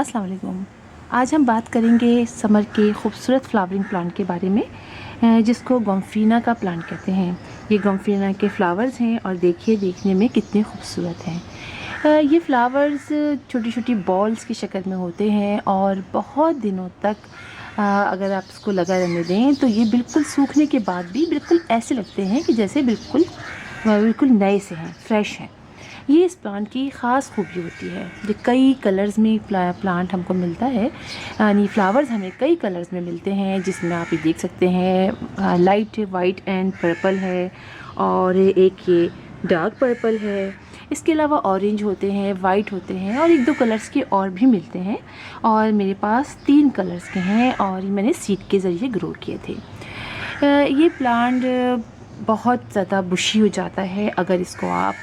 अस्सलाम वालेकुम। आज हम बात करेंगे समर के खूबसूरत फ्लावरिंग प्लांट के बारे में, जिसको गम्फीना का प्लांट कहते हैं। ये गम्फीना के फ्लावर्स हैं और देखिए देखने में कितने खूबसूरत हैं। ये फ्लावर्स छोटी छोटी बॉल्स की शक्ल में होते हैं और बहुत दिनों तक अगर आप इसको लगा रहने दें तो ये बिल्कुल सूखने के बाद भी बिल्कुल ऐसे लगते हैं कि जैसे बिल्कुल बिल्कुल नए से हैं, फ्रेश हैं। ये इस प्लांट की ख़ास खूबी होती है। जो कई कलर्स में प्लांट हमको मिलता है, यानी फ्लावर्स हमें कई कलर्स में मिलते हैं, जिसमें आप ये देख सकते हैं लाइट वाइट एंड पर्पल है और एक ये डार्क पर्पल है। इसके अलावा ऑरेंज होते हैं, वाइट होते हैं और एक दो कलर्स के और भी मिलते हैं। और मेरे पास 3 कलर्स के हैं और ये मैंने सीड के ज़रिए ग्रो किए थे। ये प्लांट बहुत ज़्यादा बुशी हो जाता है अगर इसको आप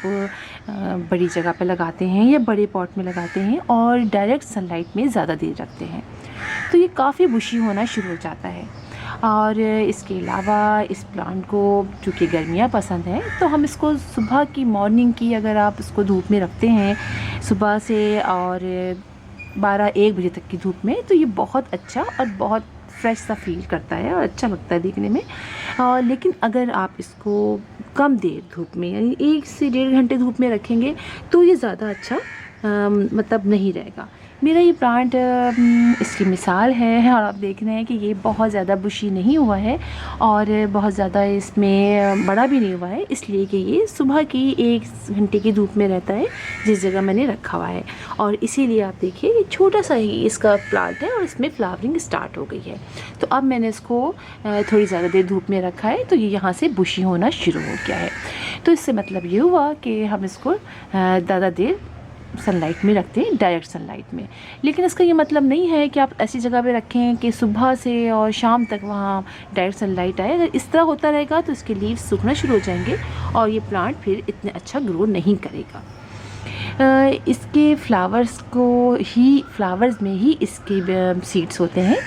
बड़ी जगह पे लगाते हैं या बड़े पॉट में लगाते हैं और डायरेक्ट सनलाइट में ज़्यादा देर रखते हैं, तो ये काफ़ी बुशी होना शुरू हो जाता है। और इसके अलावा इस प्लांट को चूँकि गर्मियाँ पसंद हैं, तो हम इसको सुबह की मॉर्निंग की अगर आप इसको धूप में रखते हैं सुबह से और 12-1 बजे तक की धूप में, तो ये बहुत अच्छा और बहुत फ्रेश सा फील करता है और अच्छा लगता है देखने में। लेकिन अगर आप इसको कम देर धूप में यानी 1 से 1.5 घंटे धूप में रखेंगे तो ये ज़्यादा अच्छा मतलब नहीं रहेगा। मेरा ये प्लांट इसकी मिसाल है और आप देख रहे हैं कि ये बहुत ज़्यादा बुशी नहीं हुआ है और बहुत ज़्यादा इसमें बड़ा भी नहीं हुआ है, इसलिए कि ये सुबह की 1 घंटे की धूप में रहता है जिस जगह मैंने रखा हुआ है। और इसीलिए आप देखिए ये छोटा सा ही इसका प्लांट है और इसमें फ्लावरिंग स्टार्ट हो गई है। तो अब मैंने इसको थोड़ी ज़्यादा देर धूप में रखा है तो ये यहाँ से बुशी होना शुरू हो गया है। तो इससे मतलब ये हुआ कि हम इसको ज़्यादा देर सनलाइट में रखते हैं, डायरेक्ट सनलाइट में। लेकिन इसका ये मतलब नहीं है कि आप ऐसी जगह पे रखें कि सुबह से और शाम तक वहाँ डायरेक्ट सनलाइट आए। अगर इस तरह होता रहेगा तो इसके लीव्स सूखना शुरू हो जाएंगे और ये प्लांट फिर इतने अच्छा ग्रो नहीं करेगा। इसके फ्लावर्स में ही इसके सीड्स होते हैं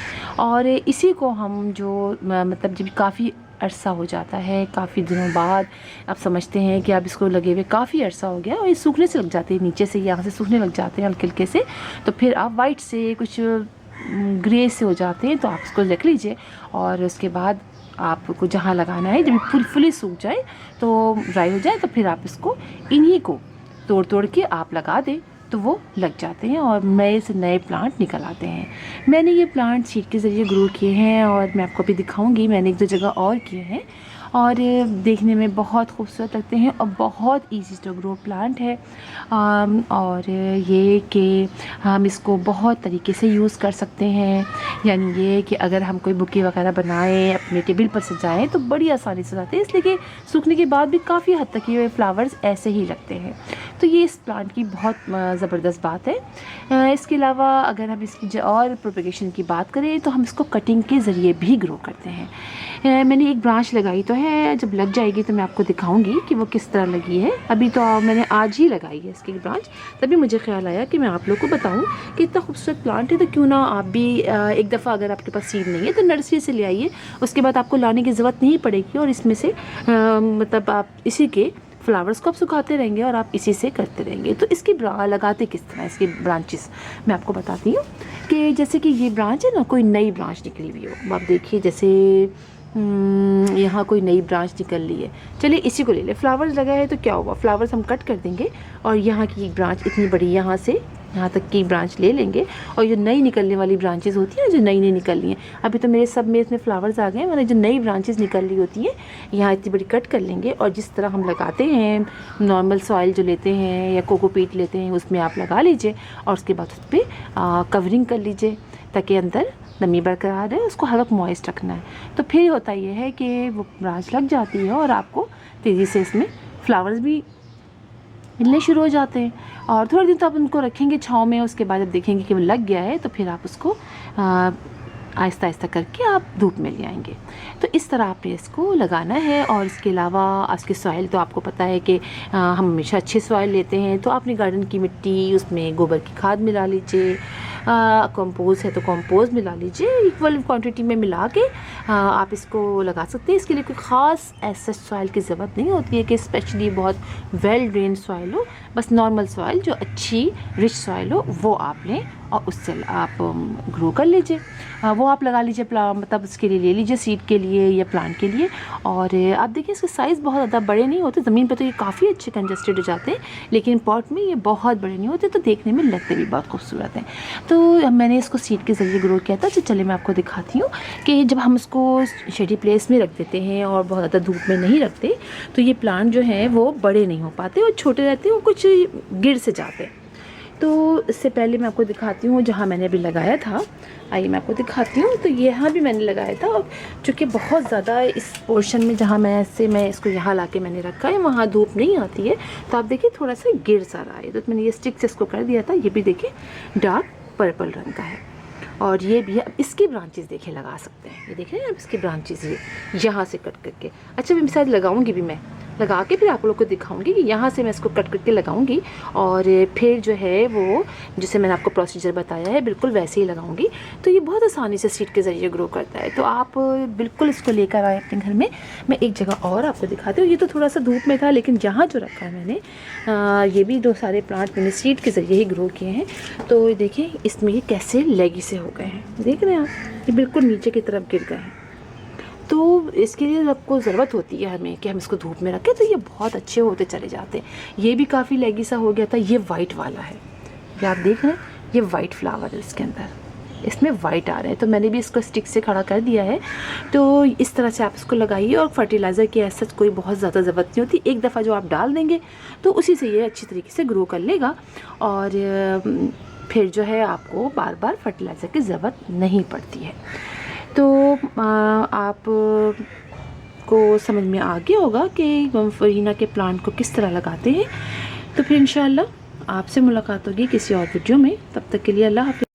और इसी को हम जो मतलब जब काफ़ी अरसा हो जाता है, काफ़ी दिनों बाद आप समझते हैं कि आप इसको लगे हुए काफ़ी अरसा हो गया और ये सूखने से लग जाते हैं, नीचे से यहाँ से सूखने लग जाते हैं हल्के हल्के से। तो फिर आप वाइट से कुछ ग्रे से हो जाते हैं, तो आप इसको रख लीजिए और उसके बाद आपको जहाँ लगाना है जब फुली सूख जाए तो ड्राई हो जाए तो फिर आप इसको इन्हीं को तोड़ तोड़ के आप लगा दें तो वो लग जाते हैं और नए से नए प्लांट निकल आते हैं। मैंने ये प्लांट सीड के ज़रिए ग्रो किए हैं और मैं आपको अभी दिखाऊंगी, मैंने 1-2 जगह और किए हैं और देखने में बहुत खूबसूरत लगते हैं और बहुत इजी टू ग्रो प्लांट है। और ये कि हम इसको बहुत तरीके से यूज़ कर सकते हैं, यानी ये कि अगर हम कोई बुके वगैरह बनाएं अपने टेबल पर सजाएं तो बड़ी आसानी से जाते हैं, इसलिए कि सूखने के बाद भी काफ़ी हद तक ये फ्लावर्स ऐसे ही लगते हैं। तो ये इस प्लांट की बहुत ज़बरदस्त बात है। इसके अलावा अगर हम इसकी और प्रोपेगेशन की बात करें तो हम इसको कटिंग के ज़रिए भी ग्रो करते हैं। मैंने एक ब्रांच लगाई तो है, जब लग जाएगी तो मैं आपको दिखाऊंगी कि वो किस तरह लगी है। अभी तो मैंने आज ही लगाई है इसकी ब्रांच, तभी मुझे ख्याल आया कि मैं आप लोग को बताऊं कि इतना खूबसूरत प्लांट है तो क्यों ना आप भी एक दफ़ा अगर आपके पास सीड नहीं है तो नर्सरी से ले आइए, उसके बाद आपको लाने की ज़रूरत नहीं पड़ेगी और इसमें से मतलब आप इसी के फ्लावर्स को आप सुखाते रहेंगे और आप इसी से करते रहेंगे। तो इसकी लगाते किस तरह, इसकी ब्रांचेस मैं आपको बताती हूँ कि जैसे कि ये ब्रांच है ना, कोई नई ब्रांच निकली हुई हो, आप देखिए जैसे यहाँ कोई नई ब्रांच निकल ली है, चलिए इसी को ले ले। फ्लावर्स लगा है तो क्या हुआ, फ्लावर्स हम कट कर देंगे और यहाँ की एक ब्रांच इतनी बड़ी यहाँ से यहाँ तक की ब्रांच ले लेंगे और जो नई निकलने वाली ब्रांचेस होती हैं, जो नई नई निकल रही हैं, अभी तो मेरे सब में इसमें फ्लावर्स आ गए हैं, मैंने जो नई ब्रांचेस निकल रही होती हैं यहाँ इतनी बड़ी कट कर लेंगे और जिस तरह हम लगाते हैं नॉर्मल सॉइल जो लेते हैं या कोकोपीट लेते हैं उसमें आप लगा लीजिए और उसके बाद उस पर कवरिंग कर लीजिए ताकि अंदर नमी बरकरार रहे, उसको हल्का मॉइस्ट रखना है। तो फिर होता ये है कि वो ब्रांच लग जाती है और आपको तेज़ी से इसमें फ्लावर्स भी मिलने शुरू हो जाते हैं और थोड़े दिन तो आप उनको रखेंगे छाँव में, उसके बाद जब देखेंगे कि वो लग गया है तो फिर आप उसको आहिस्ता आहिस्ता करके आप धूप में ले आएंगे। तो इस तरह आपने इसको लगाना है। और इसके अलावा इसकी सॉइल तो आपको पता है कि हम हमेशा अच्छी सॉइल लेते हैं, तो आपने गार्डन की मिट्टी उसमें गोबर की खाद मिला लीजिए कंपोज है तो कंपोज मिला लीजिए, इक्वल क्वांटिटी में मिला के आप इसको लगा सकते हैं। इसके लिए कोई ख़ास ऐसा सॉइल की ज़रूरत नहीं होती है कि स्पेशली बहुत वेल ड्रेन सॉइल हो, बस नॉर्मल सॉइल जो अच्छी रिच सॉइल हो वो आप लें और उससे आप ग्रो कर लीजिए। वो आप लगा लीजिए, मतलब उसके लिए ले लीजिए, सीड के लिए या प्लांट के लिए। और आप देखिए इसके साइज़ बहुत ज़्यादा बड़े नहीं होते, ज़मीन पर तो ये काफ़ी अच्छे कंजस्टेड हो जाते हैं, लेकिन पॉट में ये बहुत बड़े नहीं होते, तो देखने में लगते भी बहुत खूबसूरत हैं। तो मैंने इसको सीड के ज़रिए ग्रो किया था। तो चलिए मैं आपको दिखाती हूँ कि जब हम इसको शेडी प्लेस में रख देते हैं और बहुत ज़्यादा धूप में नहीं रखते तो ये प्लांट जो हैं वो बड़े नहीं हो पाते और छोटे रहते हैं और कुछ गिर से जाते हैं। तो इससे पहले मैं आपको दिखाती हूँ जहाँ मैंने अभी लगाया था, आइए मैं आपको दिखाती हूँ। तो यहाँ भी मैंने लगाया था और चूँकि बहुत ज़्यादा इस पोर्शन में जहाँ मैं इसको यहाँ ला के मैंने रखा है, वहाँ धूप नहीं आती है, तो आप देखिए थोड़ा सा गिर सा रहा है। तो मैंने ये स्टिक से इसको कर दिया था। ये भी देखिए डार्क पर्पल रंग का है और ये भी अब इसकी ब्रांचेस देखिए लगा सकते हैं। ये देख रहे हैं आप इसकी ब्रांचेस, ये यहाँ से कट करके, अच्छा मैं शायद लगाऊंगी भी, मैं लगा के फिर आप लोग को दिखाऊंगी कि यहाँ से मैं इसको कट करके लगाऊंगी और फिर जो है वो जैसे मैंने आपको प्रोसीजर बताया है बिल्कुल वैसे ही लगाऊंगी। तो ये बहुत आसानी से सीड के ज़रिए ग्रो करता है, तो आप बिल्कुल इसको लेकर आए अपने घर में। मैं एक जगह और आपको दिखाती हूँ। ये तो थोड़ा सा धूप में था, लेकिन यहाँ जो रखा है मैंने ये भी 2 सारे प्लांट मैंने सीड के ज़रिए ही ग्रो किए हैं। तो देखिए इसमें ये कैसे लेगी से हो गए हैं, देख रहे हैं आप, ये बिल्कुल नीचे की तरफ गिर गए हैं। तो इसके लिए आपको ज़रूरत होती है हमें कि हम इसको धूप में रखें, तो ये बहुत अच्छे होते चले जाते हैं। ये भी काफ़ी लेगी सा हो गया था। ये वाइट वाला है, ये आप देख रहे हैं, ये वाइट फ्लावर है इसके अंदर, इसमें वाइट आ रहे हैं। तो मैंने भी इसको स्टिक से खड़ा कर दिया है। तो इस तरह से आप इसको लगाइए और फर्टिलाइज़र की ऐसा कोई बहुत ज़्यादा ज़रूरत नहीं होती। एक दफ़ा जो आप डाल देंगे तो उसी से ये अच्छी तरीके से ग्रो कर लेगा और फिर जो है आपको बार बार फर्टिलाइज़र की ज़रूरत नहीं पड़ती है। तो आप को समझ में आ गया होगा कि फरीना के प्लांट को किस तरह लगाते हैं। तो फिर इंशाल्लाह आपसे मुलाकात होगी किसी और वीडियो में। तब तक के लिए अल्लाह हाफ़िज़।